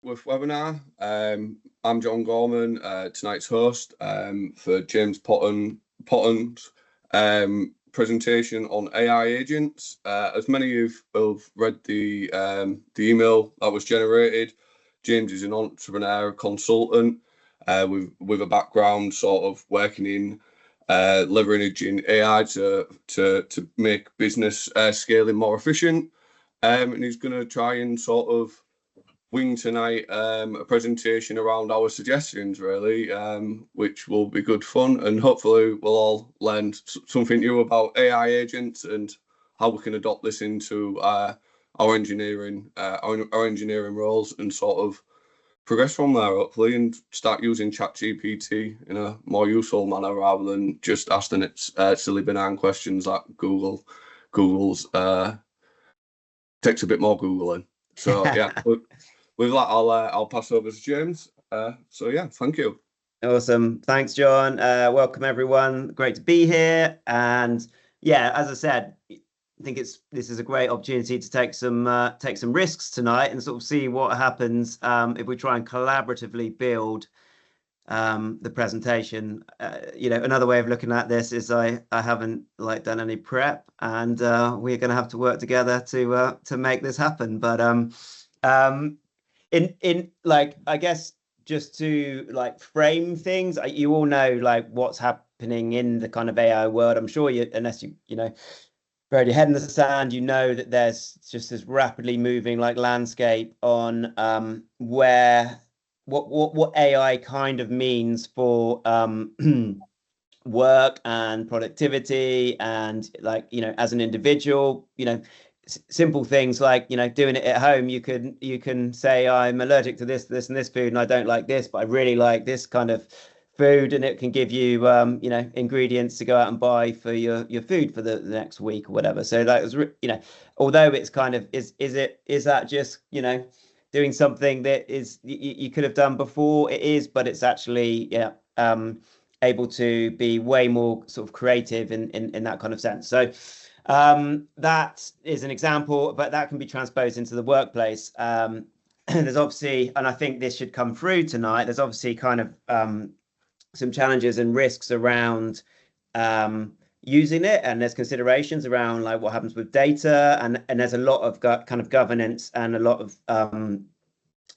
Whitworth webinar. I'm John Gorman, tonight's host for James Potten's presentation on AI agents. As many of you have read the email that was generated, James is an entrepreneur consultant with a background sort of working in leveraging AI to make business scaling more efficient. And he's going to try and sort of wing tonight a presentation around our suggestions, really, which will be good fun, and hopefully we'll all learn something new about AI agents and how we can adopt this into our engineering roles and sort of progress from there, hopefully, and start using chatgpt in a more useful manner rather than just asking it silly benign questions like Google's takes a bit more Googling. So yeah. With that, I'll pass over to James. So yeah, thank you. Awesome. Thanks, John. Welcome everyone. Great to be here. And yeah, as I said, I think this is a great opportunity to take some risks tonight and sort of see what happens if we try and collaboratively build the presentation. Another way of looking at this is I haven't done any prep, and we're going to have to work together to make this happen. But I guess just to frame things, you all know what's happening in the kind of AI world. I'm sure unless you buried your head in the sand, you know that there's just this rapidly moving landscape on what AI kind of means for work and productivity, and as an individual, simple things like doing it at home. You can say, I'm allergic to this and this food, and I don't like this, but I really like this kind of food, and it can give you ingredients to go out and buy for your food for the next week or whatever. So although it's kind of is that just doing something that is you could have done before? It is, but it's actually able to be way more sort of creative in that kind of sense. So that is an example, but that can be transposed into the workplace. There's obviously, and I think this should come through tonight, there's obviously kind of some challenges and risks around using it, and there's considerations around what happens with data, and there's a lot of kind of governance, and a lot of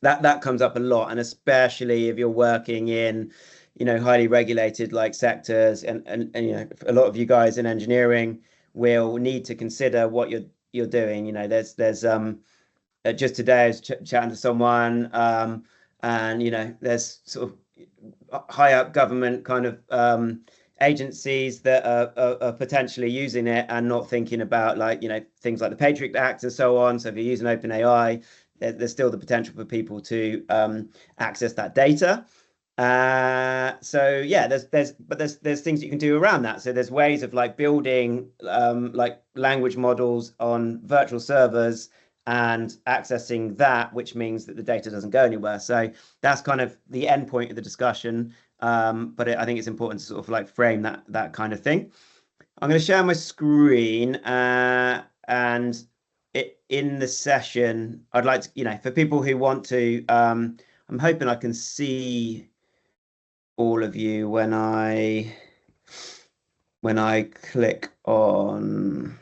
that comes up a lot, and especially if you're working in highly regulated sectors, and a lot of you guys in engineering will need to consider what you're doing. There's just today I was chatting to someone, and there's sort of high up government kind of agencies that are potentially using it and not thinking about things like the Patriot Act and so on. So if you're using OpenAI, there's still the potential for people to access that data. So yeah, there's things you can do around that. So there's ways of building language models on virtual servers and accessing that, which means that the data doesn't go anywhere. So that's kind of the end point of the discussion. But I think it's important to sort of frame that kind of thing. I'm going to share my screen, and in the session, I'd like to, for people who want to, I'm hoping I can see all of you when I click on,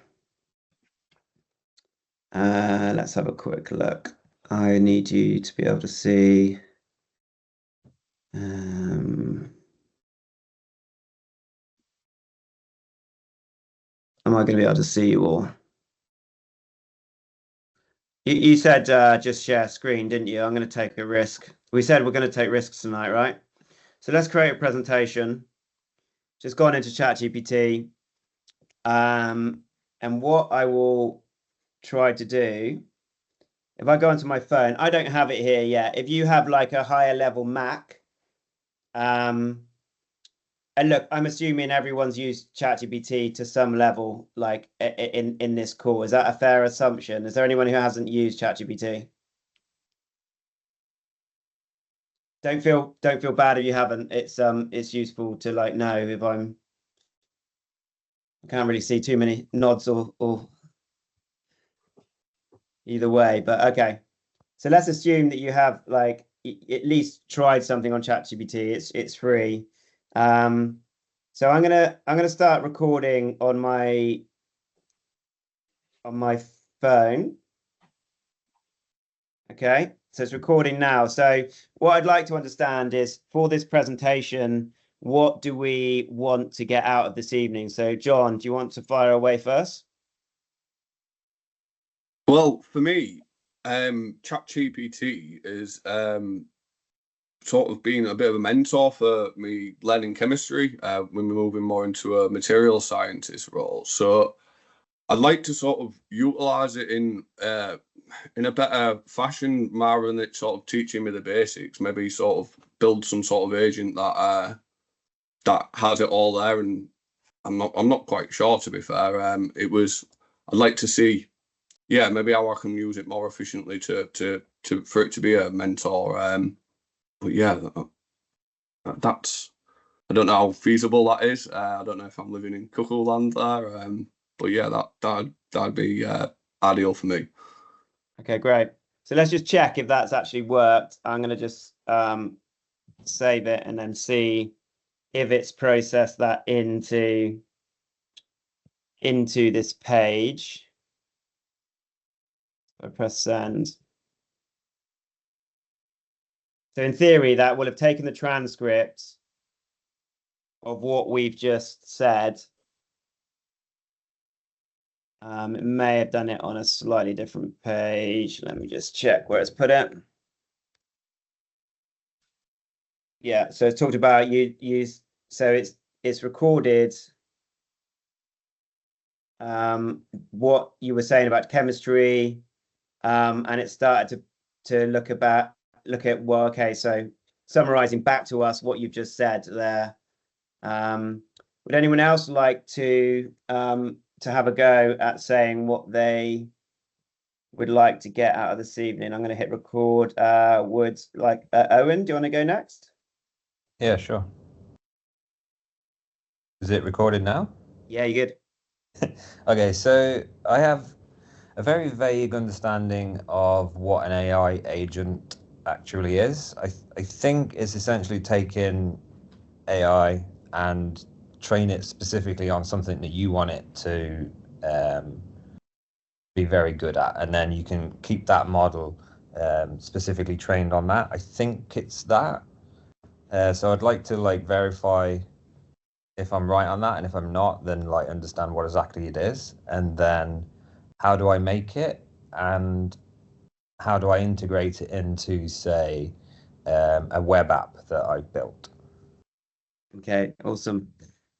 let's have a quick look. I need you to be able to see. Am I going to be able to see you all? You said just share screen, didn't you? I'm going to take a risk. We said we're going to take risks tonight, right? So let's create a presentation. Just gone into ChatGPT. And what I will try to do, if I go onto my phone, I don't have it here yet. If you have a higher level Mac, and look, I'm assuming everyone's used ChatGPT to some level, in this call. Is that a fair assumption? Is there anyone who hasn't used ChatGPT? Don't feel bad if you haven't. It's useful to know if I can't really see too many nods or either way, but okay. So let's assume that you have like at least tried something on ChatGPT. It's free. So I'm gonna start recording on my phone. Okay, so it's recording now. So what I'd like to understand is for this presentation, what do we want to get out of this evening? So John, do you want to fire away first? Well, for me, ChatGPT is sort of been a bit of a mentor for me learning chemistry when we're moving more into a material scientist role. So I'd like to sort of utilize it in a better fashion rather than it sort of teaching me the basics. Maybe sort of build some sort of agent that that has it all there. And I'm not quite sure, to be fair. I'd like to see, yeah, maybe how I can use it more efficiently to for it to be a mentor. But yeah, that's, I don't know how feasible that is. I don't know if I'm living in cuckoo land there. But yeah, that'd be ideal for me. Okay, great. So let's just check if that's actually worked. I'm going to just save it and then see if it's processed that into this page. I press send. So in theory, that will have taken the transcript of what we've just said. It may have done it on a slightly different page. Let me just check where it's put it. Yeah, so it's talked about so it's recorded what you were saying about chemistry, and it started to look at well, okay, so summarizing back to us what you've just said there. Would anyone else like to have a go at saying what they would like to get out of this evening? I'm going to hit record. Owen, do you want to go next? Yeah, sure. Is it recorded now? Yeah, you good? Okay, so I have a very vague understanding of what an AI agent actually is. I think it's essentially taking AI and train it specifically on something that you want it to be very good at, and then you can keep that model specifically trained on that. I think it's that. So I'd like to verify if I'm right on that, and if I'm not, then understand what exactly it is, and then how do I make it, and how do I integrate it into, say, a web app that I built. Okay, awesome.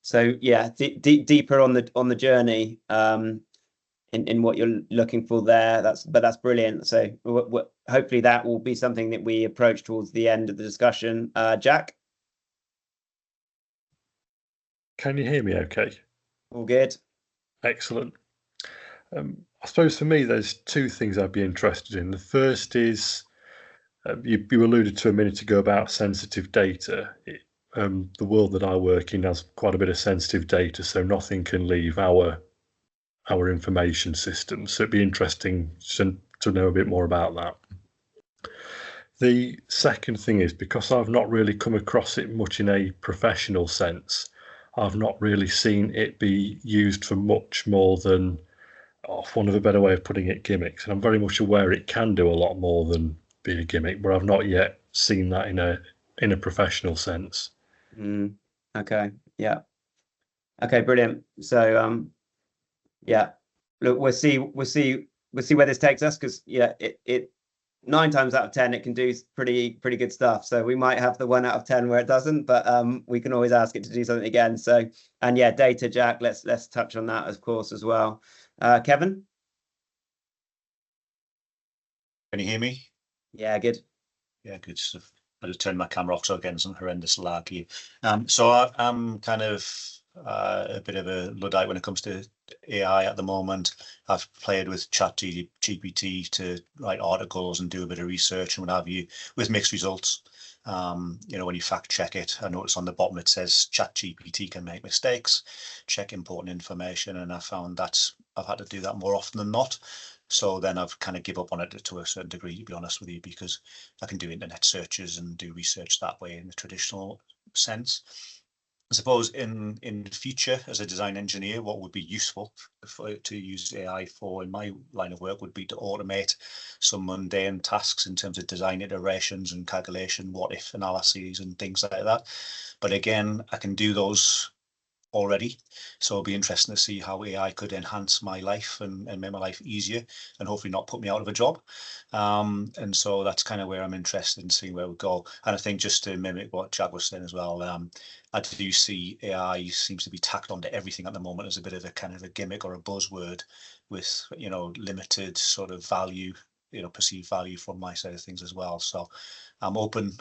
So yeah, deeper on the journey in what you're looking for there. That's brilliant. So hopefully that will be something that we approach towards the end of the discussion. Jack? Can you hear me okay? All good. Excellent. I suppose for me, there's two things I'd be interested in. The first is, you alluded to a minute ago about sensitive data. The world that I work in has quite a bit of sensitive data, so nothing can leave our information system. So it'd be interesting to know a bit more about that. The second thing is, because I've not really come across it much in a professional sense, I've not really seen it be used for much more than, for want of a better way of putting it, gimmicks. And I'm very much aware it can do a lot more than be a gimmick, but I've not yet seen that in a professional sense. Okay. Yeah. Okay. Brilliant. So yeah. Look, we'll see where this takes us, because yeah, it 9 times out of 10 it can do pretty good stuff. So we might have the 1 out of 10 where it doesn't, but we can always ask it to do something again. So, and yeah, data, Jack, let's touch on that of course as well. Kevin? Can you hear me? Yeah, good. Yeah, good stuff. I just turned my camera off, so again some horrendous lag here. So I'm kind of a bit of a Luddite when it comes to AI at the moment. I've played with ChatGPT to write articles and do a bit of research and what have you, with mixed results. When you fact check it, I notice on the bottom it says ChatGPT can make mistakes, check important information, and I found that's I've had to do that more often than not. So then I've kind of give up on it to a certain degree, to be honest with you, because I can do internet searches and do research that way in the traditional sense. I suppose in the future, as a design engineer, what would be useful to use AI for in my line of work would be to automate some mundane tasks in terms of design iterations and calculation, what if analyses and things like that. But again, I can do those already, so it'll be interesting to see how AI could enhance my life and make my life easier, and hopefully not put me out of a job. And so that's kind of where I'm interested in seeing where we go. And I think, just to mimic what Jack was saying as well, I do see AI seems to be tacked onto everything at the moment as a bit of a kind of a gimmick or a buzzword, with, you know, limited sort of value, you know, perceived value from my side of things as well. So I'm open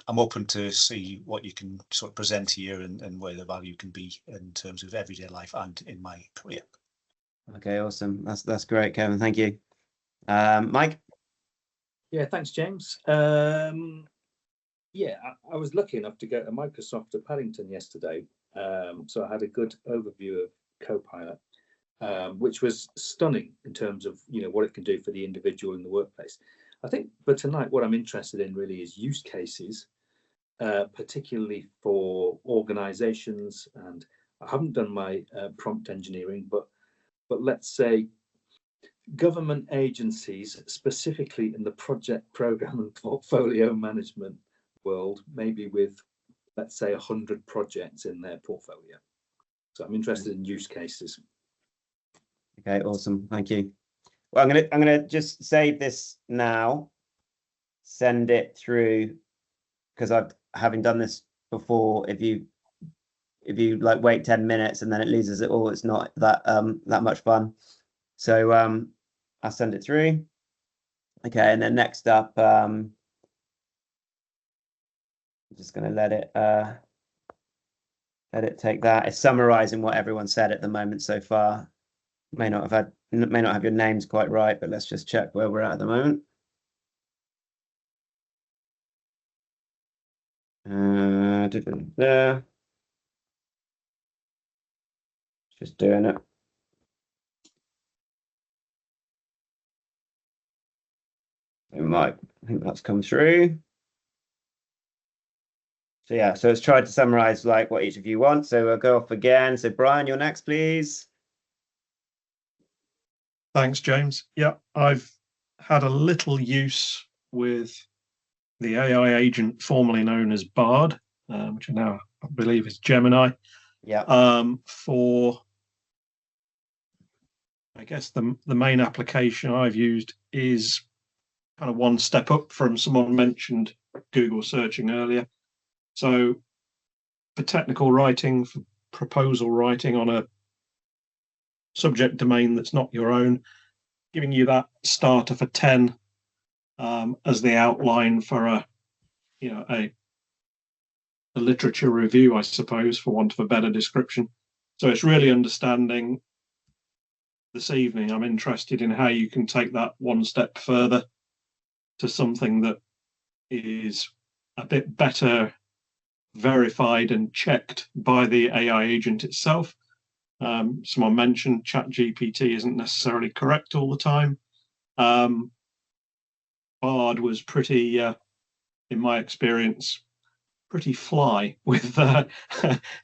to see what you can sort of present here, and where the value can be in terms of everyday life and in my career. Okay, awesome. That's great, Kevin. Thank you. Mike? Yeah, thanks, James. Yeah, I was lucky enough to go to Microsoft at Paddington yesterday. So I had a good overview of Copilot, which was stunning in terms of, you know, what it can do for the individual in the workplace. I think for tonight, what I'm interested in really is use cases, particularly for organizations. And I haven't done my prompt engineering, but let's say government agencies, specifically in the project, program and portfolio management world, maybe with, let's say, 100 projects in their portfolio. So I'm interested in use cases. Okay, awesome. Thank you. Well, I'm gonna just save this now, send it through, because having done this before, if you like wait 10 minutes and then it loses it all, it's not that much fun. So I'll send it through. Okay, and then next up, I'm just gonna let it take that. It's summarizing what everyone said at the moment so far. May not have your names quite right, but let's just check where we're at the moment. Just doing it. I think that's come through. So yeah, so it's tried to summarize like what each of you want. So we'll go off again. So Brian, you're next, please. Thanks, James. Yeah, I've had a little use with the AI agent formerly known as Bard, which now I believe is Gemini. Yeah. For, I guess the main application I've used is kind of one step up from someone mentioned Google searching earlier. So for technical writing, for proposal writing on a subject domain that's not your own, giving you that starter for 10 as the outline for a literature review, I suppose, for want of a better description. So it's really understanding. This evening, I'm interested in how you can take that one step further to something that is a bit better verified and checked by the AI agent itself. Someone mentioned ChatGPT isn't necessarily correct all the time. Bard was pretty, in my experience, pretty fly with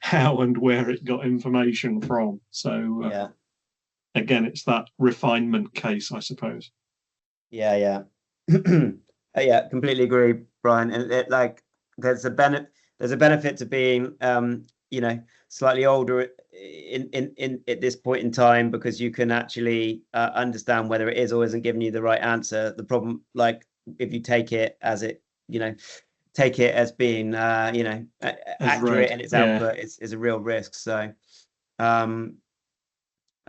how and where it got information from. So yeah. Again, it's that refinement case, I suppose. Yeah. Yeah, completely agree, Brian. And there's a benefit to being slightly older in at this point in time, because you can actually understand whether it is or isn't giving you the right answer. The problem, like if you take it as it, take it as being accurate in its output, is a real risk. So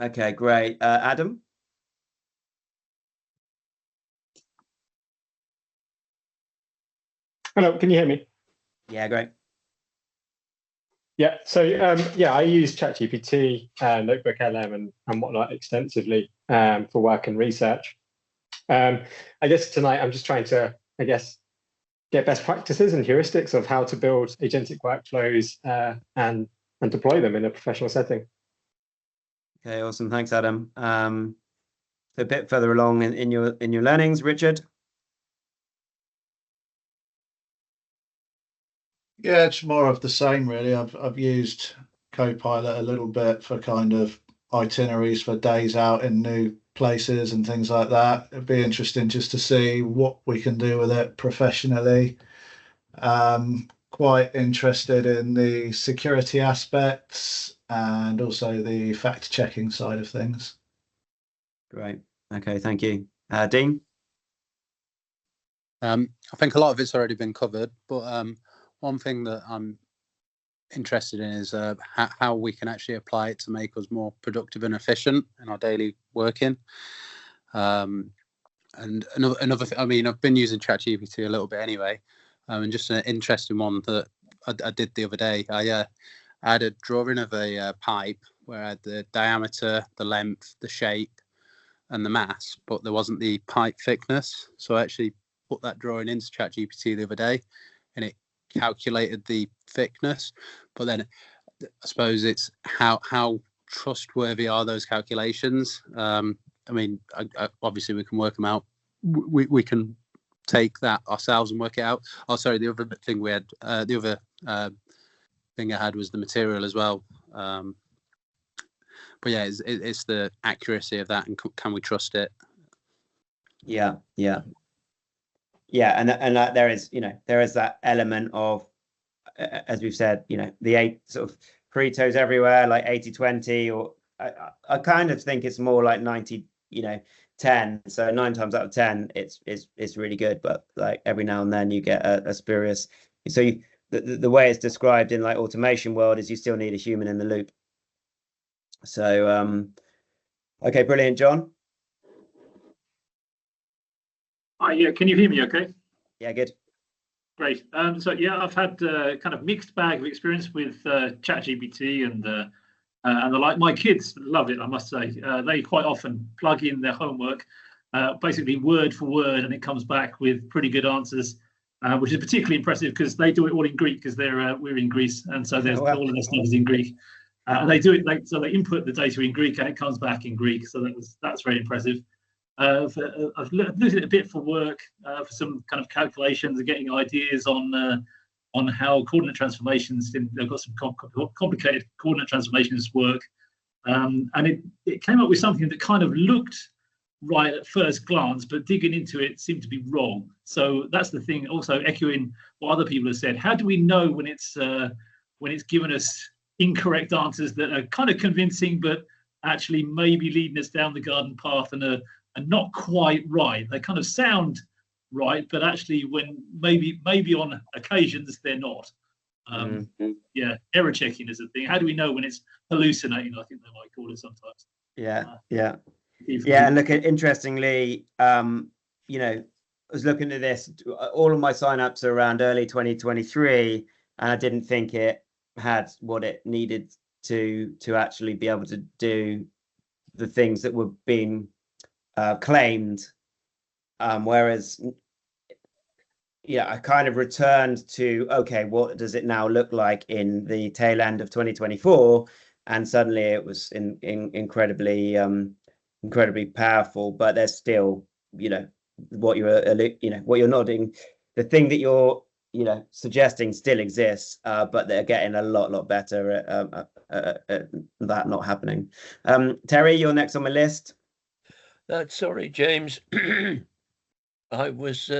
okay, great. Adam? Hello, can you hear me? Yeah, great. Yeah, so I use ChatGPT, Notebook LM and whatnot extensively for work and research. I guess tonight I'm just trying to, get best practices and heuristics of how to build agentic workflows and deploy them in a professional setting. Okay, awesome. Thanks, Adam. a bit further along in your learnings, Richard? Yeah, it's more of the same, really. I've used Copilot a little bit for kind of itineraries for days out in new places and things like that. It'd be interesting just to see what we can do with it professionally. Quite interested in the security aspects and also the fact checking side of things. Great. Okay, thank you. Dean? I think a lot of it's already been covered, but one thing that I'm interested in is how we can actually apply it to make us more productive and efficient in our daily working. And another thing, I mean, I've been using ChatGPT a little bit anyway, and just an interesting one that I did the other day. I had a drawing of a pipe where I had the diameter, the length, the shape, and the mass, but there wasn't the pipe thickness. So I actually put that drawing into ChatGPT the other day, and it calculated the thickness. But then I suppose it's how trustworthy are those calculations? I mean, obviously we can work them out. We can take that ourselves and work it out. Oh, sorry, the other thing we had, the other thing I had was the material as well. But yeah, it's the accuracy of that, and can we trust it? Yeah, and there is, there is that element of, as we've said, the 8 sort of Paretos everywhere, like 80-20, or I kind of think it's more like 90, 10. So 9 times out of 10, it's really good, but like every now and then you get a spurious. So the way it's described in like automation world is you still need a human in the loop. So okay, brilliant, John. Hi, yeah, can you hear me okay? Yeah, good. Great. So yeah, I've had kind of mixed bag of experience with ChatGPT and the like. My kids love it, I must say. They quite often plug in their homework, basically word for word, and it comes back with pretty good answers, which is particularly impressive because they do it all in Greek because we're in Greece, and so there's all of their stuff is in Greek. They do it so they input the data in Greek and it comes back in Greek. So that's very impressive. I've looked at it a bit for work, for some kind of calculations and getting ideas on how coordinate transformations. They've got some complicated coordinate transformations work, and it came up with something that kind of looked right at first glance, but digging into it seemed to be wrong. So that's the thing. Also echoing what other people have said. How do we know when it's given us incorrect answers that are kind of convincing, but actually maybe leading us down the garden path and are not quite right? They kind of sound right, but actually when maybe on occasions they're not. Yeah, error checking is a thing. How do we know when it's hallucinating? I think they might call it sometimes. Yeah. And look, interestingly, I was looking at this. All of my signups are around early 2023, and I didn't think it had what it needed to actually be able to do the things that were being claimed. Whereas, I kind of returned to, okay, what does it now look like in the tail end of 2024? And suddenly it was incredibly powerful. But there's still, what you're nodding, the thing that you're suggesting still exists, but they're getting a lot better at that not happening. Terry, you're next on my list. Sorry, James. I was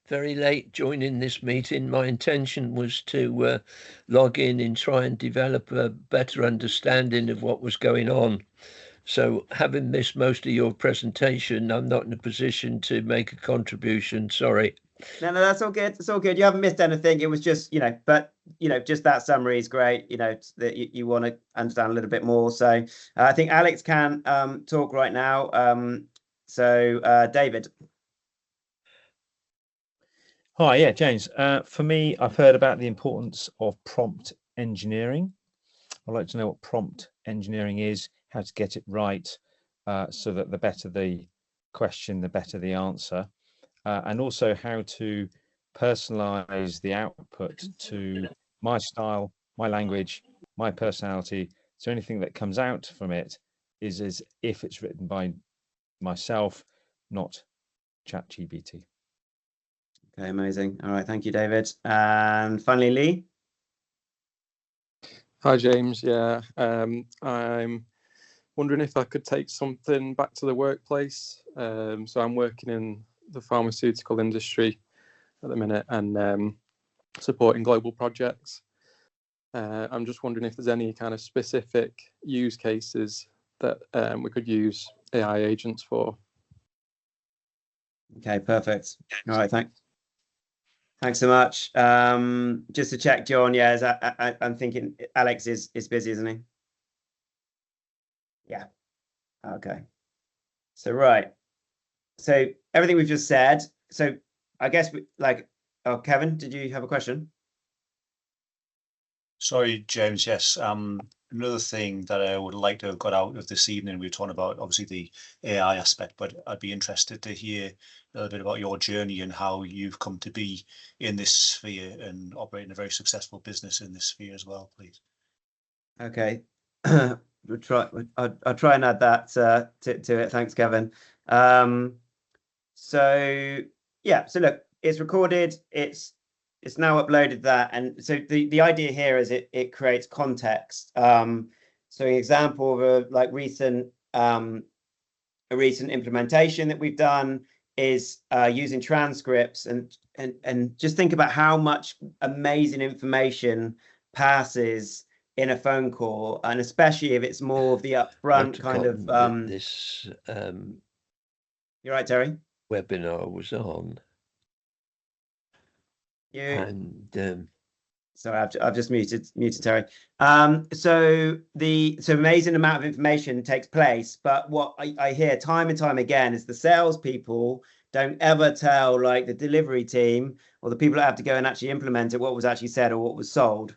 very late joining this meeting. My intention was to log in and try and develop a better understanding of what was going on. So having missed most of your presentation, I'm not in a position to make a contribution. Sorry. No, that's all good. It's all good. You haven't missed anything. It was just, but just that summary is great. That you want to understand a little bit more. So I think Alex can talk right now. So David. Hi, yeah, James. For me, I've heard about the importance of prompt engineering. I'd like to know what prompt engineering is, how to get it right, so that the better the question, the better the answer. And also how to personalize the output to my style, my language, my personality. So anything that comes out from it is as if it's written by myself, not ChatGPT. Okay, amazing. All right, thank you, David. And finally, Lee. Hi, James. Yeah, I'm wondering if I could take something back to the workplace. So I'm working in the pharmaceutical industry at the minute and supporting global projects. I'm just wondering if there's any kind of specific use cases that we could use AI agents for. Okay, perfect. All right, thanks so much. Just to check, John, yeah, I'm thinking Alex is busy, isn't he? Yeah. Okay. So right. So everything we've just said. So I guess oh, Kevin, did you have a question? Sorry, James. Yes. Another thing that I would like to have got out of this evening, we were talking about obviously the AI aspect, but I'd be interested to hear a little bit about your journey and how you've come to be in this sphere and operating a very successful business in this sphere as well, please. Okay. I'll try and add that to it. Thanks, Kevin. So yeah, so look, it's recorded, it's now uploaded that, and so the idea here is it creates context. So an example of a recent implementation that we've done is using transcripts and just think about how much amazing information passes in a phone call, and especially if it's more of the upfront kind of this you're right, Terry. Webinar was on. Yeah. And sorry, I've just muted Terry. So amazing amount of information takes place, but what I hear time and time again is the salespeople don't ever tell the delivery team or the people that have to go and actually implement it what was actually said or what was sold.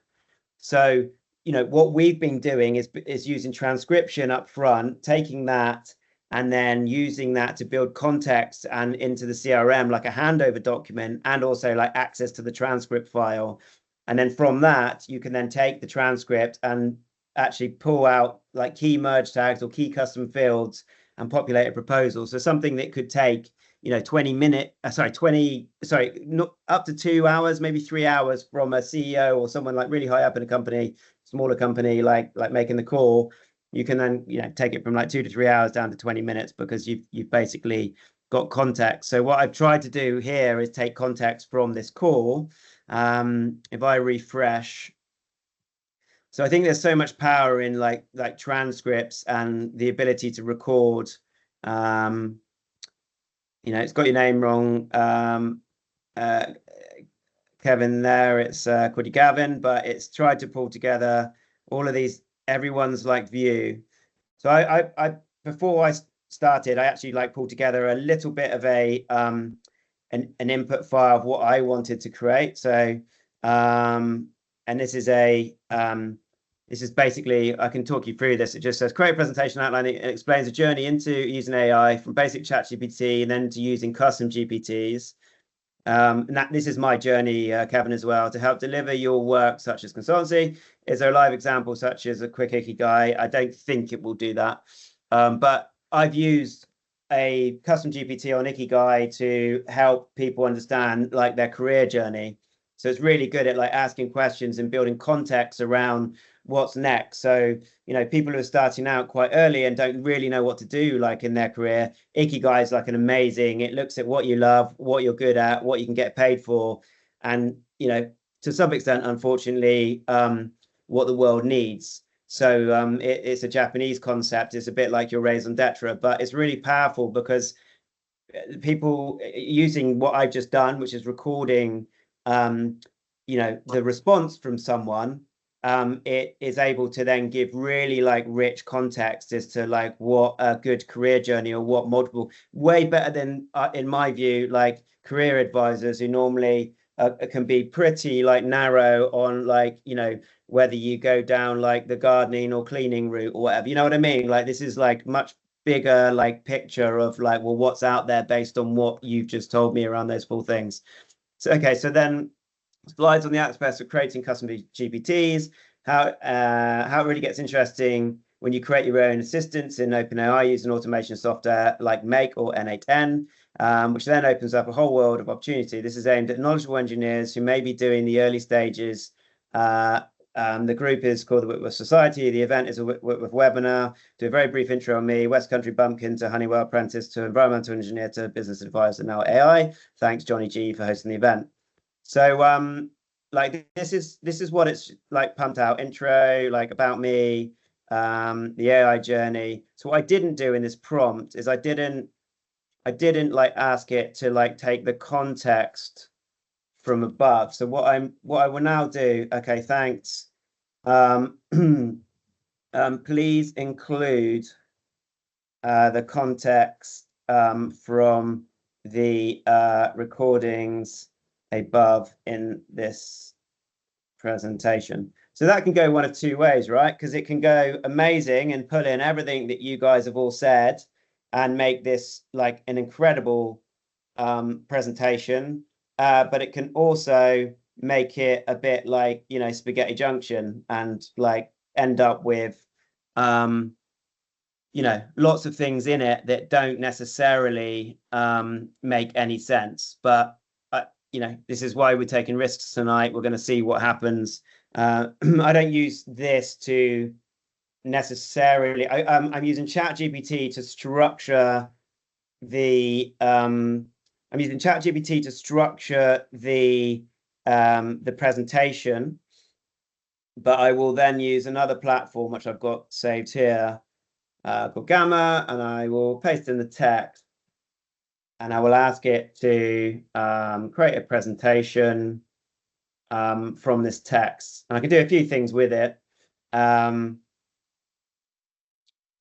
So what we've been doing is using transcription up front, taking that and then using that to build context and into the CRM like a handover document, and also access to the transcript file. And then from that, you can then take the transcript and actually pull out key merge tags or key custom fields and populate a proposal. So something that could take 20 minutes, not up to 2 hours, maybe 3 hours from a CEO or someone really high up in a company, smaller company, like making the call. You can then take it from 2 to 3 hours down to 20 minutes because you've basically got context. So what I've tried to do here is take context from this call. If I refresh, so I think there's so much power in transcripts and the ability to record. It's got your name wrong, Kevin. There, it's called Gavin, but it's tried to pull together all of these, everyone's view. So I before I started, I actually pulled together a little bit of an input file of what I wanted to create. So and this is basically, I can talk you through this. It just says create a presentation outline. It explains a journey into using AI from basic ChatGPT and then to using custom GPTs. And this is my journey, Kevin, as well, to help deliver your work, such as consultancy. Is there a live example, such as a quick Ikigai? I don't think it will do that. But I've used a custom GPT on Ikigai to help people understand their career journey. So it's really good at asking questions and building context around what's next. So people who are starting out quite early and don't really know what to do in their career, Ikigai is an amazing, it looks at what you love, what you're good at, what you can get paid for, and to some extent, unfortunately, what the world needs. So it's a Japanese concept. It's a bit like your raison d'etre, but it's really powerful because people using what I've just done, which is recording the response from someone, it is able to then give really rich context as to what a good career journey or what multiple, way better than in my view career advisors who normally can be pretty narrow on whether you go down the gardening or cleaning route or whatever, you know what I mean? This is much bigger picture of well, what's out there based on what you've just told me around those 4 things. So okay, so then slides on the aspects of creating custom GPTs, how it really gets interesting when you create your own assistants in OpenAI using automation software like Make or N8N, which then opens up a whole world of opportunity. This is aimed at knowledgeable engineers who may be doing the early stages. The group is called the Whitworth Society. The event is a Whitworth webinar. Do a very brief intro on me, West Country Bumpkin to Honeywell apprentice to environmental engineer to business advisor, now AI. Thanks, Johnny G, for hosting the event. So like this is what it's like pumped out. Intro, like about me, the AI journey. So what I didn't do in this prompt is I didn't like ask it to like take the context from above. So what I will now do, okay, thanks. Please include the context from the recordings above in this presentation. So that can go one of two ways, right? Because it can go amazing and put in everything that you guys have all said and make this like an incredible presentation. But it can also make it a bit like, you know, Spaghetti Junction and like end up with, you know, lots of things in it that don't necessarily make any sense. But, you know, this is why we're taking risks tonight. We're going to see what happens. I don't use this to necessarily, I'm using ChatGPT to structure the, I'm using ChatGPT to structure the presentation, but I will then use another platform, which I've got saved here, called Gamma, and I will paste in the text, and I will ask it to create a presentation from this text. And I can do a few things with it.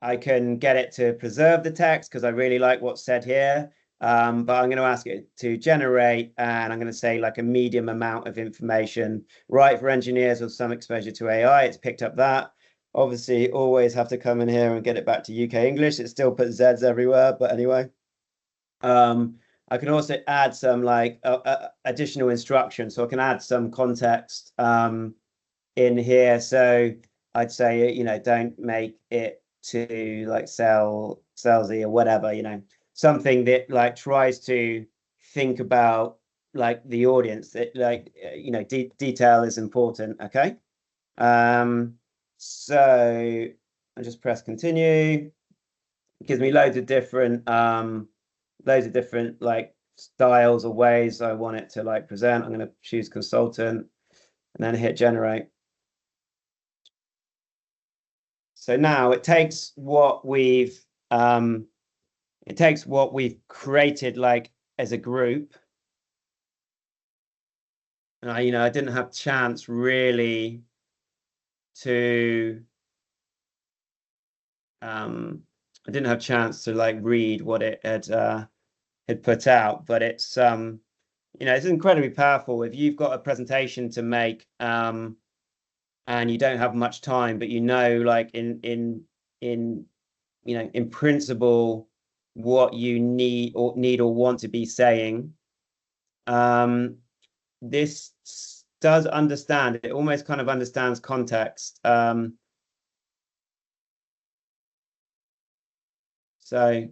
I can get it to preserve the text because I really like what's said here. But I'm going to ask it to generate, and I'm going to say like a medium amount of information, right, for engineers with some exposure to AI. It's picked up that. Obviously, always have to come in here and get it back to UK English. It still puts Zs everywhere, but anyway. I can also add some like additional instructions, so I can add some context in here. So I'd say, you know, don't make it to like salesy or whatever, you know. Something that like tries to think about like the audience, that like, you know, detail is important. Okay. So I just press continue. It gives me loads of different like styles or ways I want it to like present. I'm going to choose consultant and then hit generate. So now it takes what we've created like as a group. And you know, I didn't have chance really to like read what it had put out, but it's you know, it's incredibly powerful if you've got a presentation to make and you don't have much time, but you know, like in you know, in principle, what you need or want to be saying. This does understand, it almost kind of understands context. So,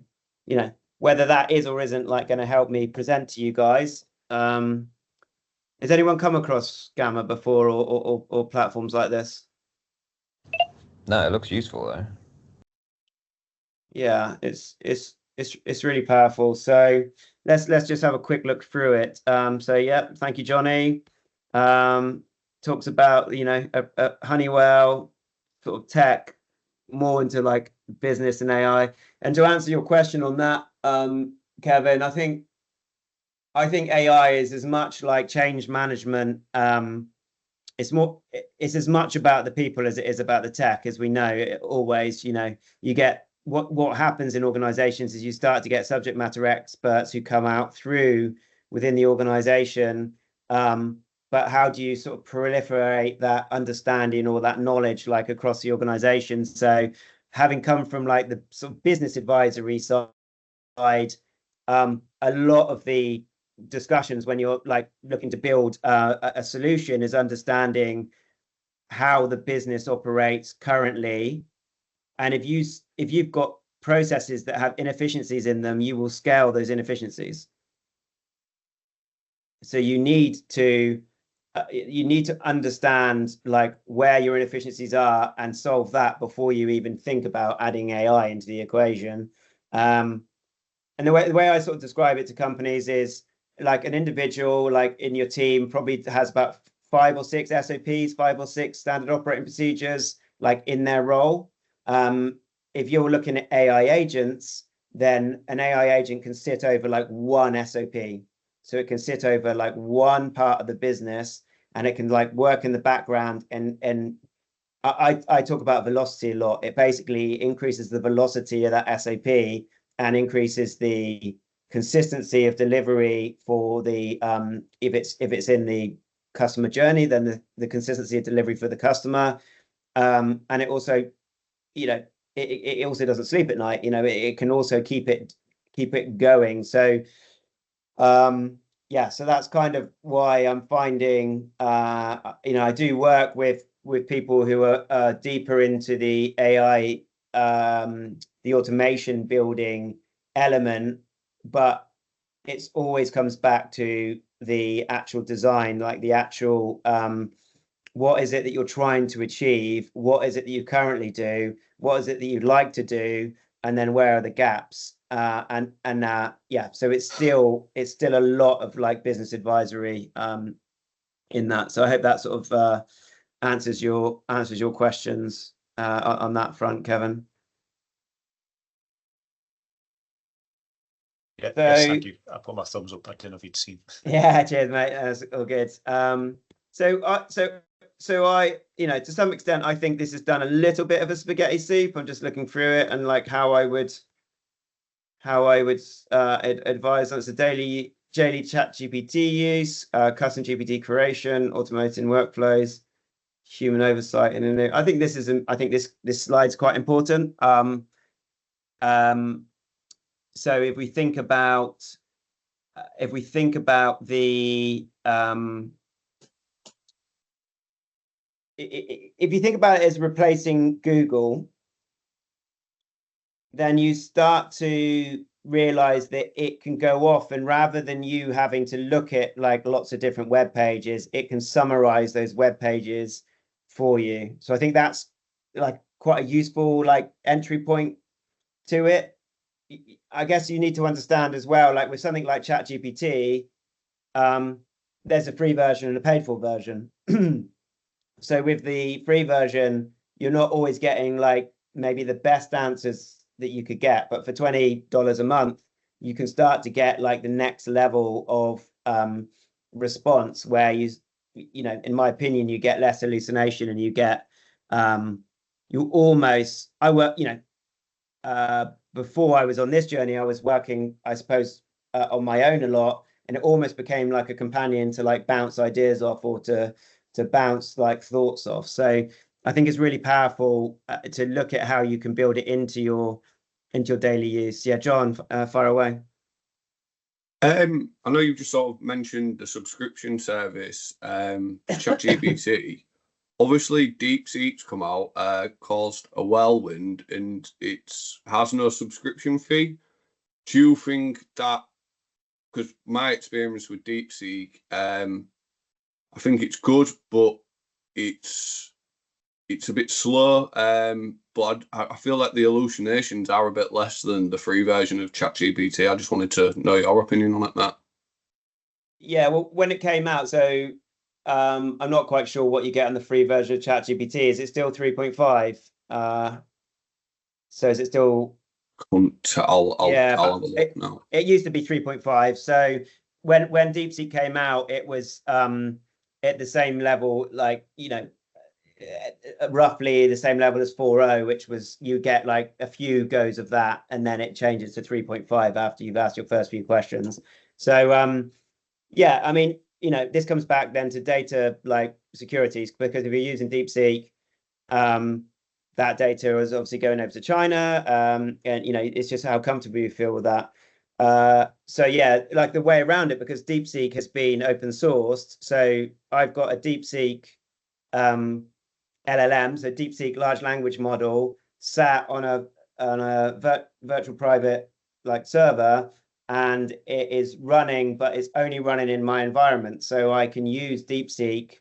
you know, whether that is or isn't like going to help me present to you guys. Has anyone come across Gamma before or platforms like this? No, it looks useful though. Yeah, it's really powerful. So let's just have a quick look through it. So yeah, thank you, Johnny. Talks about, you know, a Honeywell sort of tech, more into like business and AI. And to answer your question on that, Kevin, I think AI is as much like change management. It's as much about the people as it is about the tech. As we know, it always, you know, you get what happens in organizations is you start to get subject matter experts who come out through within the organization. But how do you sort of proliferate that understanding or that knowledge like across the organization? So having come from like the sort of business advisory side, a lot of the discussions when you're like looking to build a solution is understanding how the business operates currently And if you've got processes that have inefficiencies in them, you will scale those inefficiencies. So you need to understand like where your inefficiencies are and solve that before you even think about adding AI into the equation. And the way I sort of describe it to companies is like an individual, like in your team, probably has about 5 or 6 SOPs, 5 or 6 standard operating procedures, like in their role. If you're looking at AI agents, then an AI agent can sit over like one SOP. So it can sit over like one part of the business, and it can like work in the background. And I talk about velocity a lot. It basically increases the velocity of that SOP and increases the consistency of delivery for the if it's in the customer journey, then the consistency of delivery for the customer. And it also, you know, it also doesn't sleep at night. You know, it can also keep it going. So yeah, so that's kind of why I'm finding you know, I do work with people who are deeper into the AI, the automation building element, but it's always comes back to the actual design, like the actual what is it that you're trying to achieve? What is it that you currently do? What is it that you'd like to do? And then where are the gaps? Yeah, so it's still a lot of like business advisory in that. So I hope that sort of answers your questions on that front, Kevin. Yeah, yes, thank you. I put my thumbs up. I don't know if you'd seen. Yeah, cheers, mate. That's all good. So I, you know, to some extent, I think this has done a little bit of a spaghetti soup. I'm just looking through it and like how I would advise on. It's a daily chatgpt use, custom GPT creation, automating workflows, human oversight, and I think this slide's quite important. So if we think about the if you think about it as replacing Google, then you start to realize that it can go off, and rather than you having to look at like lots of different web pages, it can summarize those web pages for you. So I think that's like quite a useful like entry point to it. I guess you need to understand as well, like with something like ChatGPT, there's a free version and a paid for version. So with the free version, you're not always getting like maybe the best answers that you could get, but for $20 a month, you can start to get like the next level of response where you know, in my opinion, you get less hallucination and you get you almost, I work, you know, before I was on this journey, I was working, I suppose, on my own a lot, and it almost became like a companion to like bounce ideas off or to bounce like thoughts off. So I think it's really powerful to look at how you can build it into your daily use. Yeah, John, far away. I know you just sort of mentioned the subscription service, ChatGPT. Obviously, DeepSeek's come out, caused a whirlwind, and it has no subscription fee. Do you think that, because my experience with DeepSeek, I think it's good, but it's a bit slow. But I feel like the hallucinations are a bit less than the free version of ChatGPT. I just wanted to know your opinion on it, Matt. Yeah, well, when it came out, so I'm not quite sure what you get on the free version of ChatGPT. Is it still 3.5? So is it still? I'll have a look now. It used to be 3.5. So when DeepSeek came out, it was at the same level, like, you know, roughly the same level as 4.0, which was you get like a few goes of that, and then it changes to 3.5 after you've asked your first few questions. So yeah, I mean, you know, this comes back then to data like securities, because if you're using DeepSeek, that data is obviously going over to China, and you know, it's just how comfortable you feel with that. So yeah, like the way around it, because DeepSeek has been open sourced, so I've got a DeepSeek LLM, so DeepSeek large language model sat on a virtual private like server, and it is running, but it's only running in my environment. So I can use DeepSeek,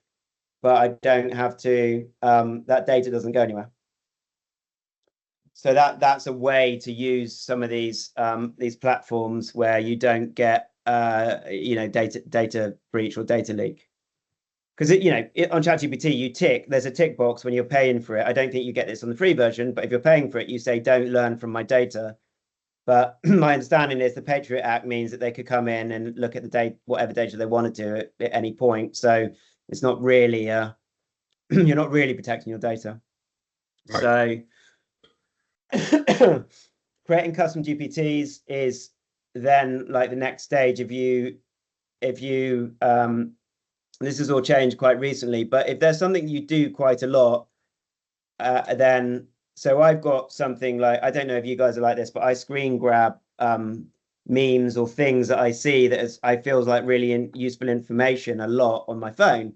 but I don't have to, that data doesn't go anywhere. So that's a way to use some of these platforms where you don't get data breach or data leak. Because on ChatGPT, there's a tick box when you're paying for it. I don't think you get this on the free version, but if you're paying for it, you say, don't learn from my data. But my understanding is the Patriot Act means that they could come in and look at the data, whatever data they wanted to at any point. So it's not really, you're not really protecting your data. Right. So creating custom GPTs is then like the next stage. If you this has all changed quite recently, but if there's something you do quite a lot, then so I've got something like, I don't know if you guys are like this, but I screen grab memes or things that I see that I feel like really useful information a lot on my phone.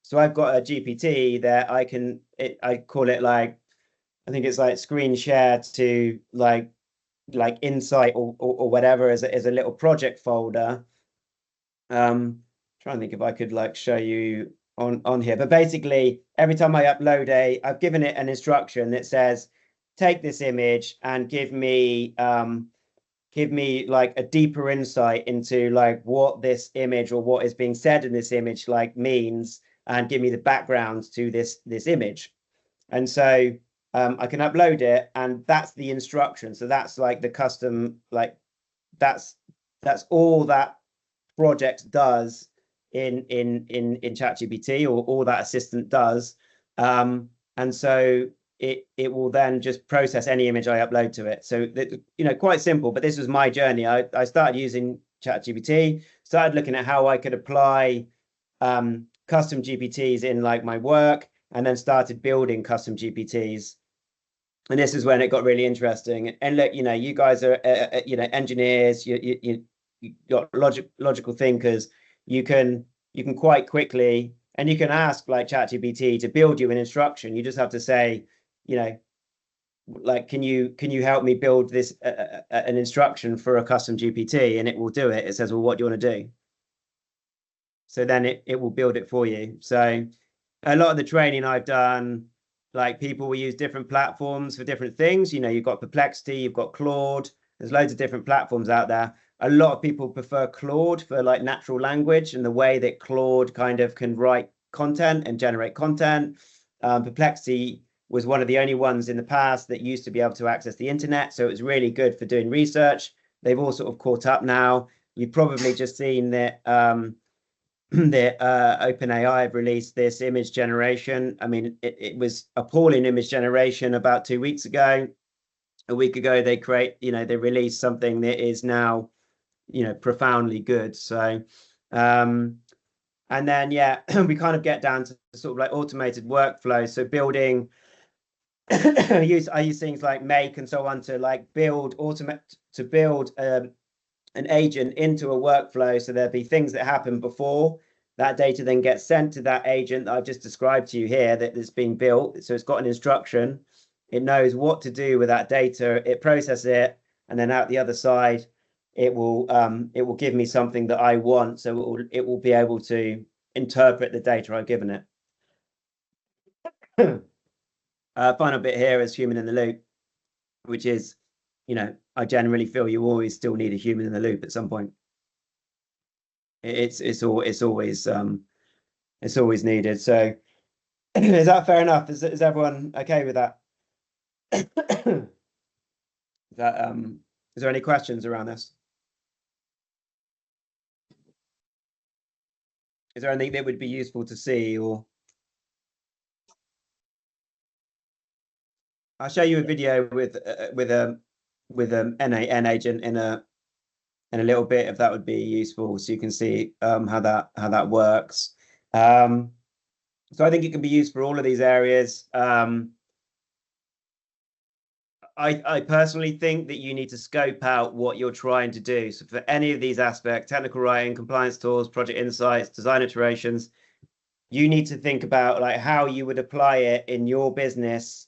So I've got a GPT that I call it like, I think it's like screen share to like Insight or whatever as a little project folder. Trying to think if I could like show you on here, but basically every time I upload I've given it an instruction that says, take this image and give me like a deeper insight into like what this image or what is being said in this image like means, and give me the background to this image. And so I can upload it, and that's the instruction. So that's like the custom, like that's all that project does in ChatGPT, or all that assistant does. And so it will then just process any image I upload to it. So quite simple, but this was my journey. I started using ChatGPT, started looking at how I could apply custom GPTs in like my work, and then started building custom GPTs. And this is when it got really interesting. And look, you guys are engineers, you got logical thinkers. You can quite quickly, and you can ask like ChatGPT to build you an instruction. You just have to say, like, can you help me build this an instruction for a custom GPT, and it will do it. It says, well, what do you want to do? So then it will build it for you. So a lot of the training I've done, like people will use different platforms for different things. You've got Perplexity, you've got Claude. There's loads of different platforms out there. A lot of people prefer Claude for like natural language and the way that Claude kind of can write content and generate content. Perplexity was one of the only ones in the past that used to be able to access the internet. So it was really good for doing research. They've all sort of caught up now. You've probably just seen that OpenAI have released this image generation. I mean, it was appalling image generation about 2 weeks ago. A week ago, they released something that is now profoundly good. So and then we kind of get down to sort of like automated workflow. So building I use things like Make and so on to like build an agent into a workflow. So there'll be things that happen before that data then gets sent to that agent that I've just described to you here that is being built. So it's got an instruction, it knows what to do with that data, it processes it, and then out the other side it will give me something that I want. So it will be able to interpret the data I've given it. Final bit here is human in the loop, which is, I generally feel you always still need a human in the loop at some point. It's always needed. So is that fair enough? Is everyone okay with that? Is there any questions around this? Is there anything that would be useful to see, or I'll show you a video with an NAN agent in a little bit, if that would be useful, so you can see how that works. So I think it can be used for all of these areas. I personally think that you need to scope out what you're trying to do. So for any of these aspects, technical writing, compliance tools, project insights, design iterations, you need to think about like how you would apply it in your business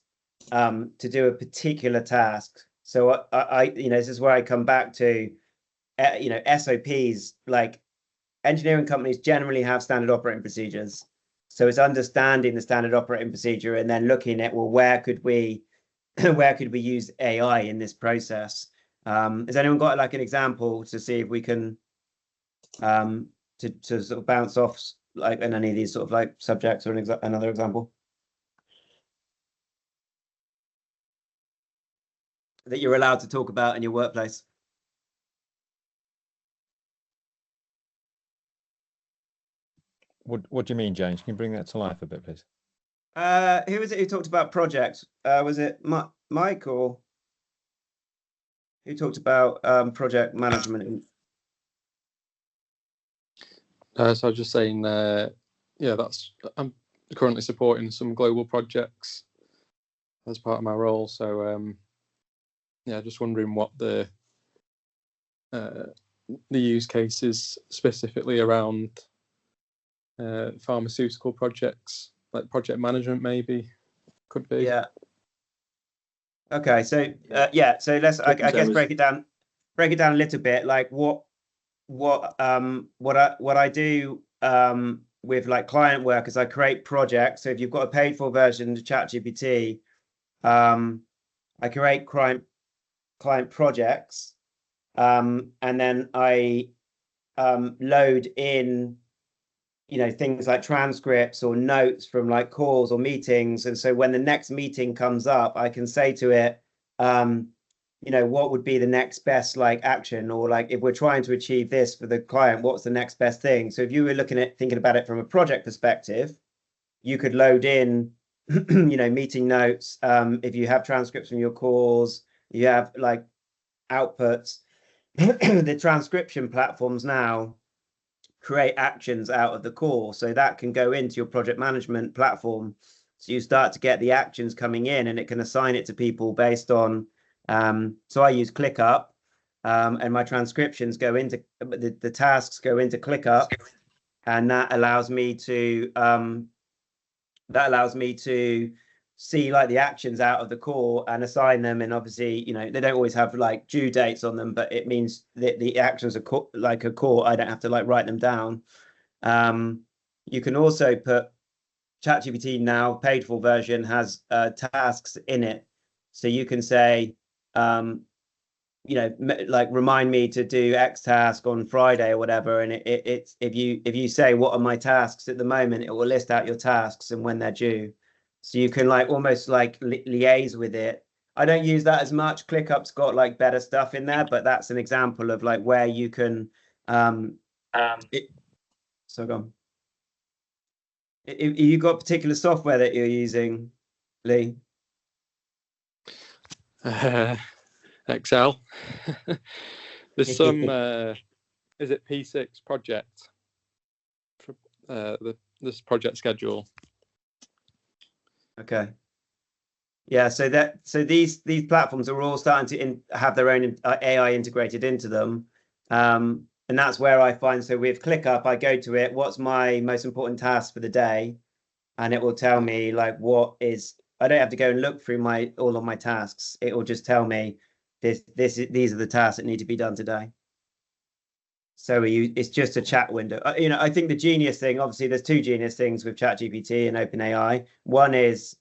to do a particular task. So I this is where I come back to, SOPs. Like, engineering companies generally have standard operating procedures. So it's understanding the standard operating procedure and then looking at, well, where could we use AI in this process? Has anyone got like an example to see if we can to sort of bounce off like in any of these sort of like subjects, or another example that you're allowed to talk about in your workplace? What do you mean, James? Can you bring that to life a bit, please? Who was it who talked about projects? Was it Mike, or who talked about project management? So I was just saying, I'm currently supporting some global projects as part of my role. So just wondering what the use cases specifically around pharmaceutical projects, like project management maybe could be. Yeah. Okay, so so let's I guess break it down a little bit. Like what I do with like client work is I create projects. So if you've got a paid for version of chatgpt, I create client projects, and then I load in things like transcripts or notes from like calls or meetings. And so when the next meeting comes up, I can say to it, what would be the next best like action, or like if we're trying to achieve this for the client, what's the next best thing? So if you were thinking about it from a project perspective, you could load in meeting notes. If you have transcripts from your calls, you have like outputs. The transcription platforms now create actions out of the call, so that can go into your project management platform. So you start to get the actions coming in, and it can assign it to people based on so I use ClickUp, and my transcriptions go into the tasks go into ClickUp, and that allows me to see like the actions out of the call and assign them. And obviously, they don't always have like due dates on them, but it means that the actions are like a call. I don't have to like write them down. You can also put ChatGPT now, paid for version, has tasks in it. So you can say, like remind me to do X task on Friday or whatever. And it's if you say, what are my tasks at the moment, it will list out your tasks and when they're due. So you can like almost like liaise with it. I don't use that as much. ClickUp's got like better stuff in there, but that's an example of like where you can so go on. If you got particular software that you're using, Lee? Excel. There's some is it P6 project for this project schedule. Okay. Yeah, so these platforms are all starting to have their own AI integrated into them, and that's where I find. So with ClickUp, I go to it, what's my most important task for the day, and it will tell me like what is. I don't have to go and look through all of my tasks. It will just tell me these are the tasks that need to be done today. So it's just a chat window. I think the genius thing, obviously, there's two genius things with ChatGPT and OpenAI. One is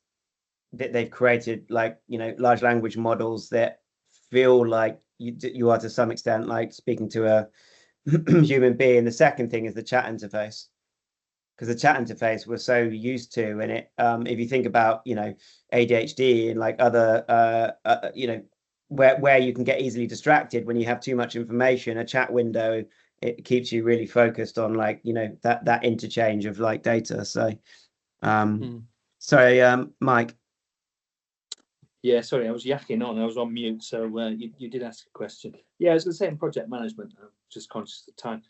that they've created like large language models that feel like you are to some extent like speaking to a human being. The second thing is the chat interface, because the chat interface we're so used to, and it if you think about ADHD and like other where you can get easily distracted when you have too much information, a chat window, it keeps you really focused on like that interchange of like data. So sorry, Mike. Yeah, sorry, I was yakking on. I was on mute, so you did ask a question. Yeah, I was going to say in project management, I'm just conscious of time.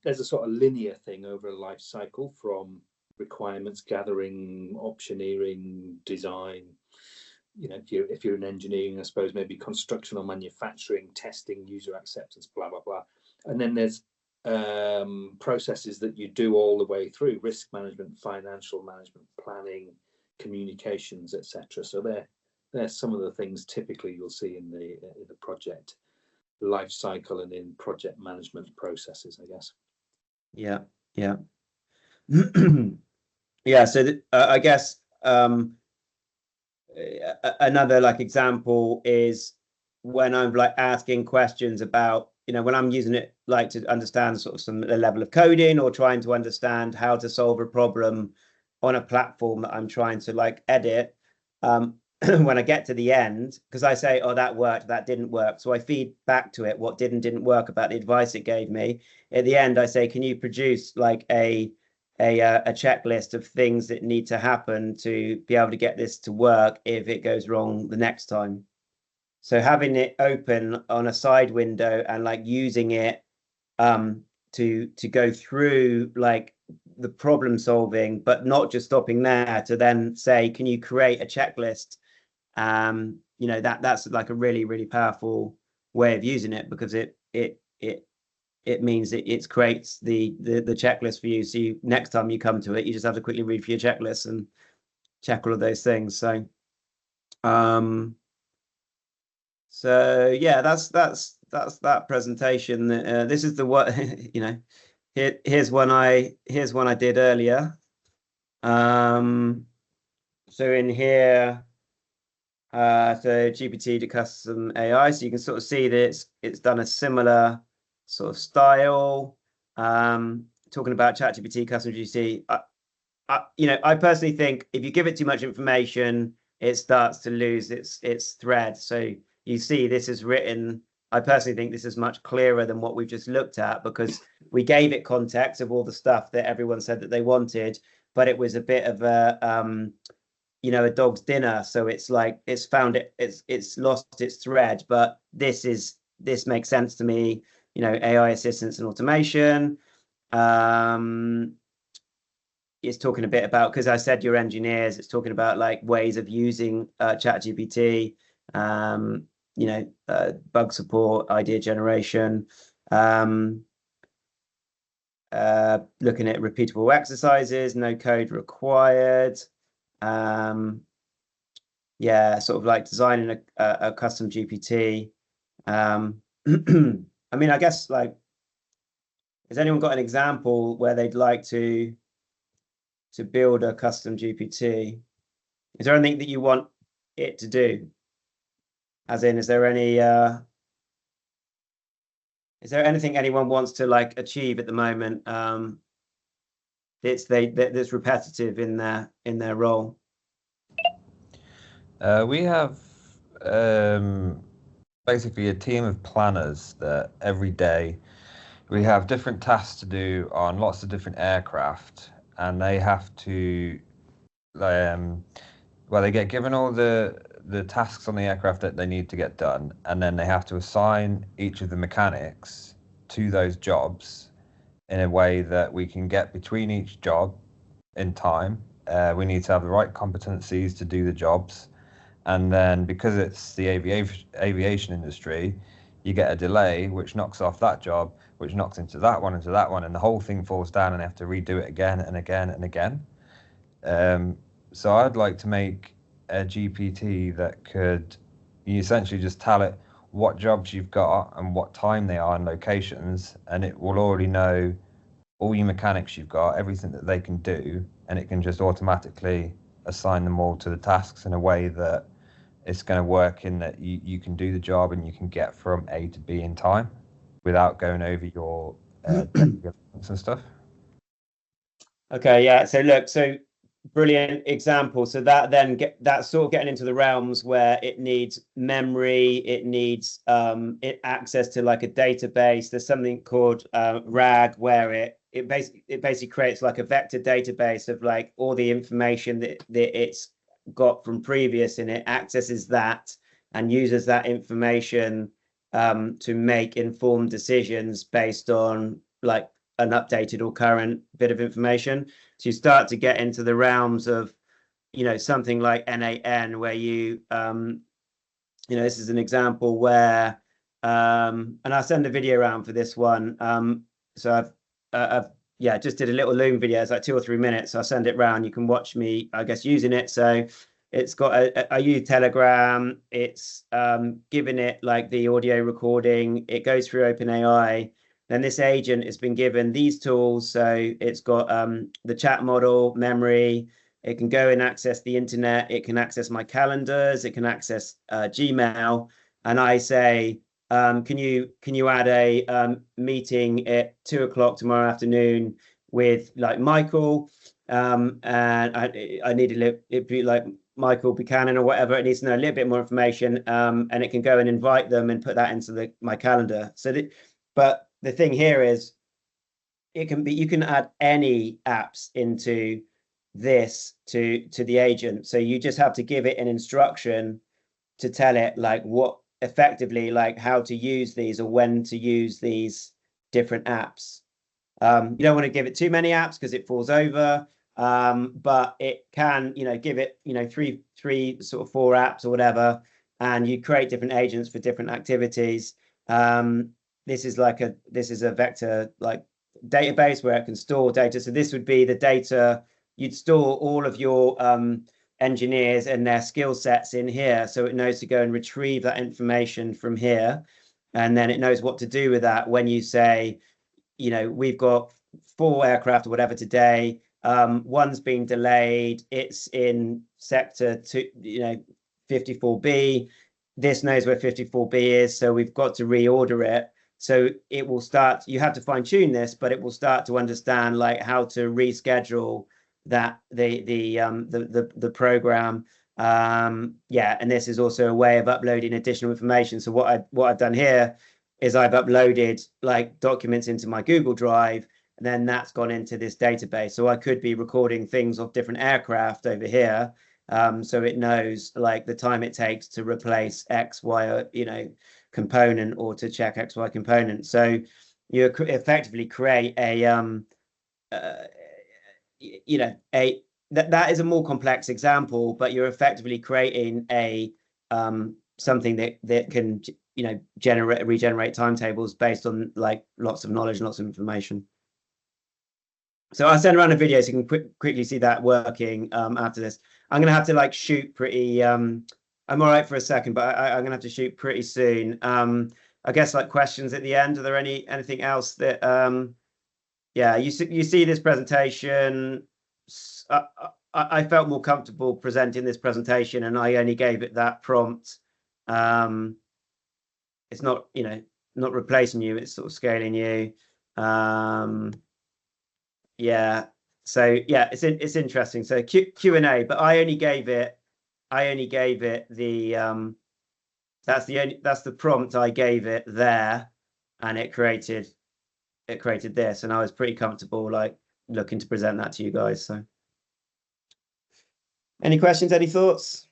There's a sort of linear thing over a life cycle, from requirements gathering, optioneering, design. If you're in engineering, I suppose maybe construction or manufacturing, testing, user acceptance, blah blah blah. And then there's processes that you do all the way through: risk management, financial management, planning, communications, etc. So they're there's some of the things typically you'll see in the project life cycle and in project management processes, I guess. Yeah, yeah. Yeah, so I guess another like example is when I'm like asking questions about, you know, when I'm using it like to understand sort of some level of coding or trying to understand how to solve a problem on a platform that I'm trying to like edit. When I get to the end, because I say, oh, that worked, that didn't work. So I feed back to it what didn't work about the advice it gave me. At the end, I say, can you produce like a checklist of things that need to happen to be able to get this to work if it goes wrong the next time. So having it open on a side window and like using it to go through like the problem solving, but not just stopping there, to then say, can you create a checklist? You know, that's like a really, really powerful way of using it, because it means it creates the checklist for you. So you, next time you come to it, you just have to quickly read through your checklist and check all of those things. So yeah, that's that presentation. This is the what you know. Here's one I did earlier. So in here, so GPT to custom AI. So you can sort of see that it's done a similar sort of style. Talking about ChatGPT, custom GPT. You know, I personally think if you give it too much information, it starts to lose its thread. So you see, this is written. I personally think this is much clearer than what we've just looked at, because we gave it context of all the stuff that everyone said that they wanted, but it was a bit of a you know, a dog's dinner. So it's like it's lost its thread. But this makes sense to me. You know, AI assistance and automation. It's talking a bit about, because I said you're engineers, it's talking about like ways of using ChatGPT. You know, bug support, idea generation, looking at repeatable exercises, no code required. Yeah, sort of like designing a custom GPT. I mean, I guess like, has anyone got an example where they'd like to build a custom GPT? Is there anything that you want it to do? As in, is there anything anyone wants to like achieve at the moment? That's repetitive in their role. We have basically a team of planners that every day we have different tasks to do on lots of different aircraft, and they have to they get given all the tasks on the aircraft that they need to get done, and then they have to assign each of the mechanics to those jobs in a way that we can get between each job in time. We need to have the right competencies to do the jobs, and then because it's the aviation industry, you get a delay which knocks off that job, which knocks into that one, and the whole thing falls down and they have to redo it again and again and again. So I'd like to make a GPT that could, you essentially just tell it what jobs you've got and what time they are and locations, and it will already know all your mechanics you've got, everything that they can do, and it can just automatically assign them all to the tasks in a way that it's going to work in that you can do the job and you can get from A to B in time without going over your and stuff. Okay, yeah. So look, so brilliant example. So that then that's sort of getting into the realms where it needs memory, it needs access to like a database. There's something called RAG, where it basically creates like a vector database of like all the information that it's got from previous, and it accesses that and uses that information to make informed decisions based on like an updated or current bit of information. So you start to get into the realms of, you know, something like NAN, where you know, this is an example where and I'll send a video around for this one. So I've just did a little Loom video. It's like 2 or 3 minutes. So I'll send it around. You can watch me, I guess, using it. So it's got I use Telegram. It's given it like the audio recording. It goes through OpenAI. Then this agent has been given these tools. So it's got the chat model, memory. It can go and access the internet. It can access my calendars. It can access Gmail. And I say, can you add a meeting at 2 o'clock tomorrow afternoon with like Michael? And I need it be like Michael Buchanan or whatever. It needs to know a little bit more information. And it can go and invite them and put that into my calendar. But the thing here is, you can add any apps into this to the agent. So you just have to give it an instruction to tell it like what effectively like how to use these or when to use these different apps. You don't want to give it too many apps because it falls over, but it can, give it, three sort of 4 apps or whatever, and you create different agents for different activities. This is a vector like database where it can store data. So this would be the data. You'd store all of your engineers and their skill sets in here, so it knows to go and retrieve that information from here, and then it knows what to do with that when you say, we've got 4 aircraft or whatever today. One's been delayed. It's in sector 54B. This knows where 54B is, so we've got to reorder it. So it will start. You have to fine tune this, but it will start to understand like how to reschedule that the program. And this is also a way of uploading additional information. So what I've done here is I've uploaded like documents into my Google Drive, and then that's gone into this database. So I could be recording things of different aircraft over here. So it knows like the time it takes to replace X, Y, component, or to check XY component. So you effectively create that is a more complex example, but you're effectively creating something that can regenerate timetables based on like lots of knowledge, lots of information. So I'll send around a video so you can quickly see that working after this. I'm gonna have to like shoot pretty I'm all right for a second, but I'm gonna have to shoot pretty soon. I guess like questions at the end. Are there anything else that you see this presentation? I felt more comfortable presenting this presentation, and I only gave it that prompt. It's not not replacing you, it's sort of scaling you. It's interesting. So Q&A, but I only gave it the that's the prompt I gave it there, and it created this, and I was pretty comfortable like looking to present that to you guys. So any questions, any thoughts?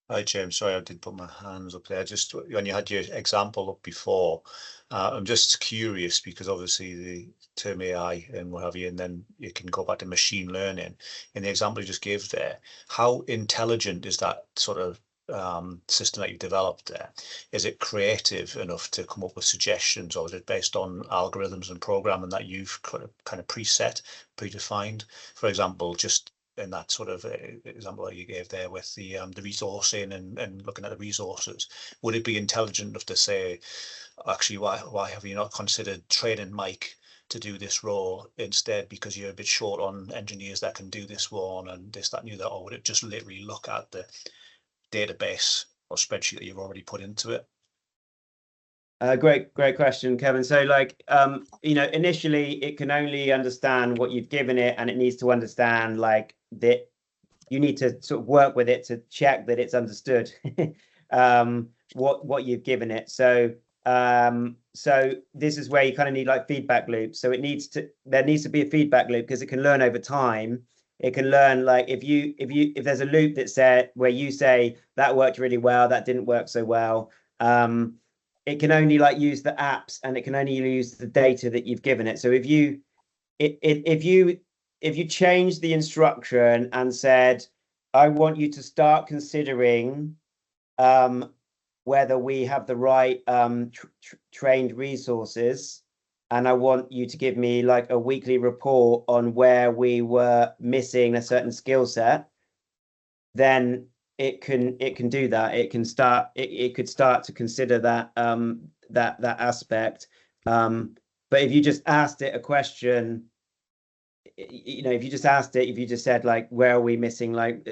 Hi, James. Sorry, I did put my hands up there. Just when you had your example up before, I'm just curious because obviously the term AI and what have you, and then you can go back to machine learning. In the example you just gave there, how intelligent is that sort of system that you've developed there? Is it creative enough to come up with suggestions, or is it based on algorithms and programming that you've kind of predefined? For example, just in that sort of example that you gave there with the resourcing and looking at the resources, would it be intelligent enough to say, actually, why have you not considered training Mike to do this role instead, because you're a bit short on engineers that can do this one and this, that, and that? Or would it just literally look at the database or spreadsheet that you've already put into it? Great question, Kevin. So like, initially it can only understand what you've given it, and it needs to understand like that you need to sort of work with it to check that it's understood what you've given it. So this is where you kind of need like feedback loops. So there needs to be a feedback loop, because it can learn over time. It can learn like if there's a loop that said where you say that worked really well, that didn't work so well. It can only like use the apps, and it can only use the data that you've given it. So if you change the instruction and said, I want you to start considering whether we have the right trained resources, and I want you to give me like a weekly report on where we were missing a certain skill set, then it can do that. It can start. It could start to consider that that aspect. But if you just asked it a question, you know, if you just asked it, if you just said like, where are we missing like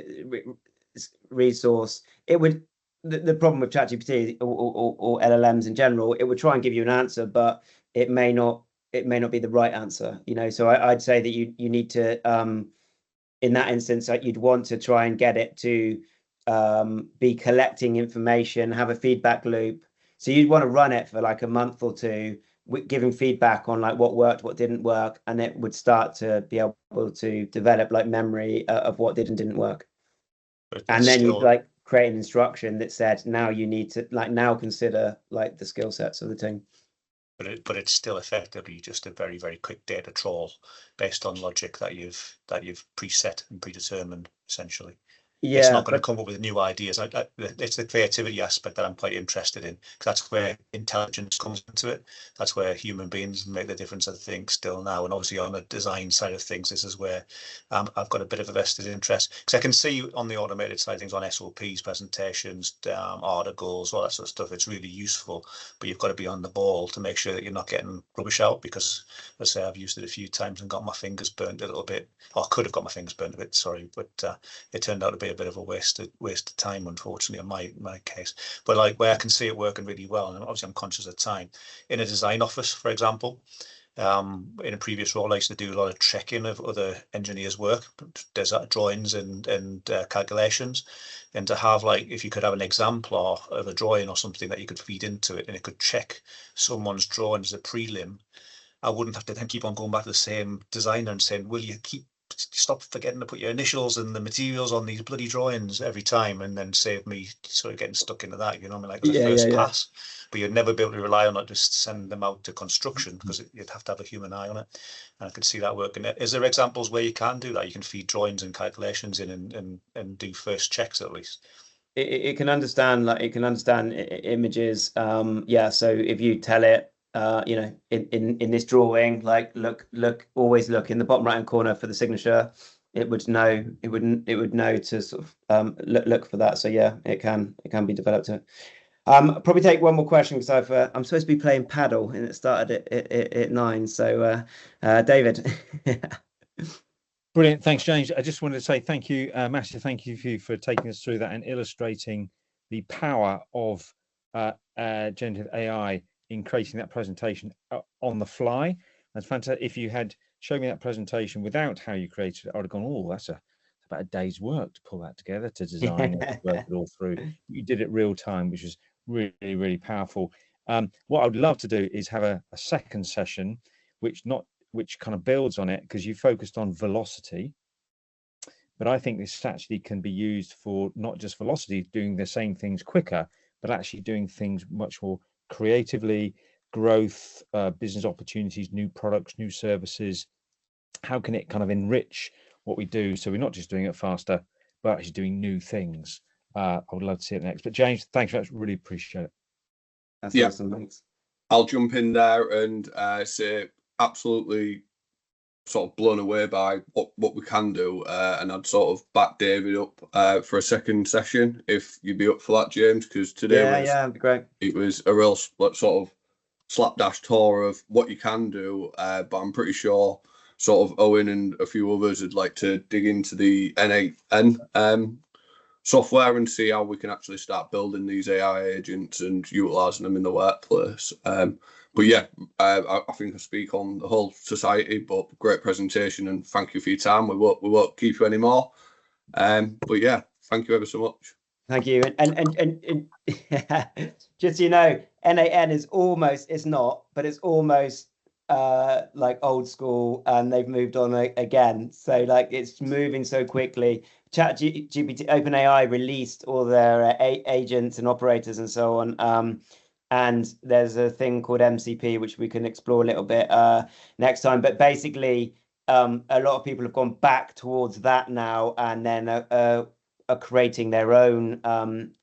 resource, it would. The problem with ChatGPT or LLMs in general, it would try and give you an answer, but it may not be the right answer. You know, so I'd say that you need to in that instance, like, you'd want to try and get it to be collecting information, have a feedback loop. So you'd want to run it for like a month or two, giving feedback on like what worked, what didn't work, and it would start to be able to develop like memory of what did and didn't work. And then you'd like create an instruction that said, now you need to like now consider like the skill sets of the team. But it's still effectively just a very, very quick data trawl based on logic that you've preset and predetermined, essentially. Yeah, it's not going to come up with new ideas. It's the creativity aspect that I'm quite interested in, because that's where intelligence comes into it. That's where human beings make the difference, I think, still now. And obviously on the design side of things, this is where I've got a bit of a vested interest, because I can see on the automated side of things, on SOPs, presentations, articles, all that sort of stuff, it's really useful, but you've got to be on the ball to make sure that you're not getting rubbish out, because let's say I've used it a few times and got my fingers burnt a little bit, or could have got my fingers burnt a bit, sorry, but it turned out to be a bit of a waste of time, unfortunately, in my case. But like where I can see it working really well, and obviously I'm conscious of time, in a design office, for example. In a previous role, I used to do a lot of checking of other engineers' work, drawings and calculations, and to have like, if you could have an example of a drawing or something that you could feed into it and it could check someone's drawing as a prelim, I wouldn't have to then keep on going back to the same designer and saying, will you stop forgetting to put your initials and the materials on these bloody drawings every time, and then save me sort of getting stuck into that, you know what I mean, like the first pass. But you'd never be able to rely on it, just send them out to construction, because you'd have to have a human eye on it. And I could see that working. Is there examples where you can do that? You can feed drawings and calculations in and do first checks at least. It can understand, like, it can understand images. Yeah, so if you tell it, you know, in this drawing, like always look in the bottom right hand corner for the signature, it would know to sort of look for that. So yeah, it can be developed. Probably take one more question, because I'm supposed to be playing paddle and it started at 9. So David. Brilliant. Thanks, James. I just wanted to say thank you, massive thank you for taking us through that and illustrating the power of generative AI in creating that presentation on the fly. That's fantastic. If you had shown me that presentation without how you created it, I would have gone, oh, that's about a day's work to pull that together, to design it, work it all through. You did it real time, which was really, really powerful. What I would love to do is have a second session, which kind of builds on it, because you focused on velocity, but I think this actually can be used for not just velocity, doing the same things quicker, but actually doing things much more creatively, growth, business opportunities, new products, new services. How can it kind of enrich what we do, so we're not just doing it faster, but actually doing new things? I would love to see it next. But James, thanks very much, really appreciate it. That's awesome. Thanks. I'll jump in there and say absolutely sort of blown away by what we can do, and I'd sort of back David up for a second session if you'd be up for that, James, because today it'd be great. It was a real sort of slapdash tour of what you can do, but I'm pretty sure sort of Owen and a few others would like to dig into the N8N software and see how we can actually start building these AI agents and utilizing them in the workplace. But yeah, I think I speak on the whole society, but great presentation and thank you for your time. We won't keep you anymore. But yeah, thank you ever so much. Thank you. And just so you know, N8N is almost, it's not, but it's almost like old school, and they've moved on again. So like it's moving so quickly. ChatGPT, OpenAI released all their agents and operators and so on. And there's a thing called MCP, which we can explore a little bit next time. But basically, a lot of people have gone back towards that now, and then are creating their own.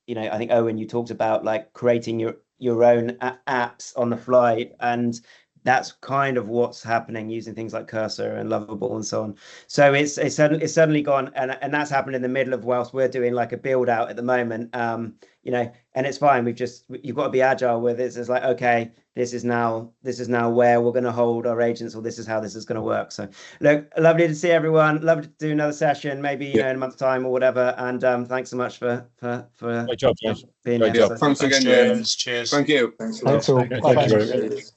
You know, I think Owen, you talked about like creating your own apps on the fly, and that's kind of what's happening using things like Cursor and Lovable and so on. So it's suddenly gone, and that's happened in the middle of whilst we're doing like a build out at the moment. You know, and it's fine. You've got to be agile with it. It's like, okay, this is now where we're going to hold our agents, or this is how this is going to work. So look, lovely to see everyone. Lovely to do another session, maybe you know, in a month's time or whatever. And thanks so much for Great job, James. being Great here. job. Thanks again, James. Cheers. Thank you. Thanks a lot. Thanks all. Thank you Bye-bye. very much.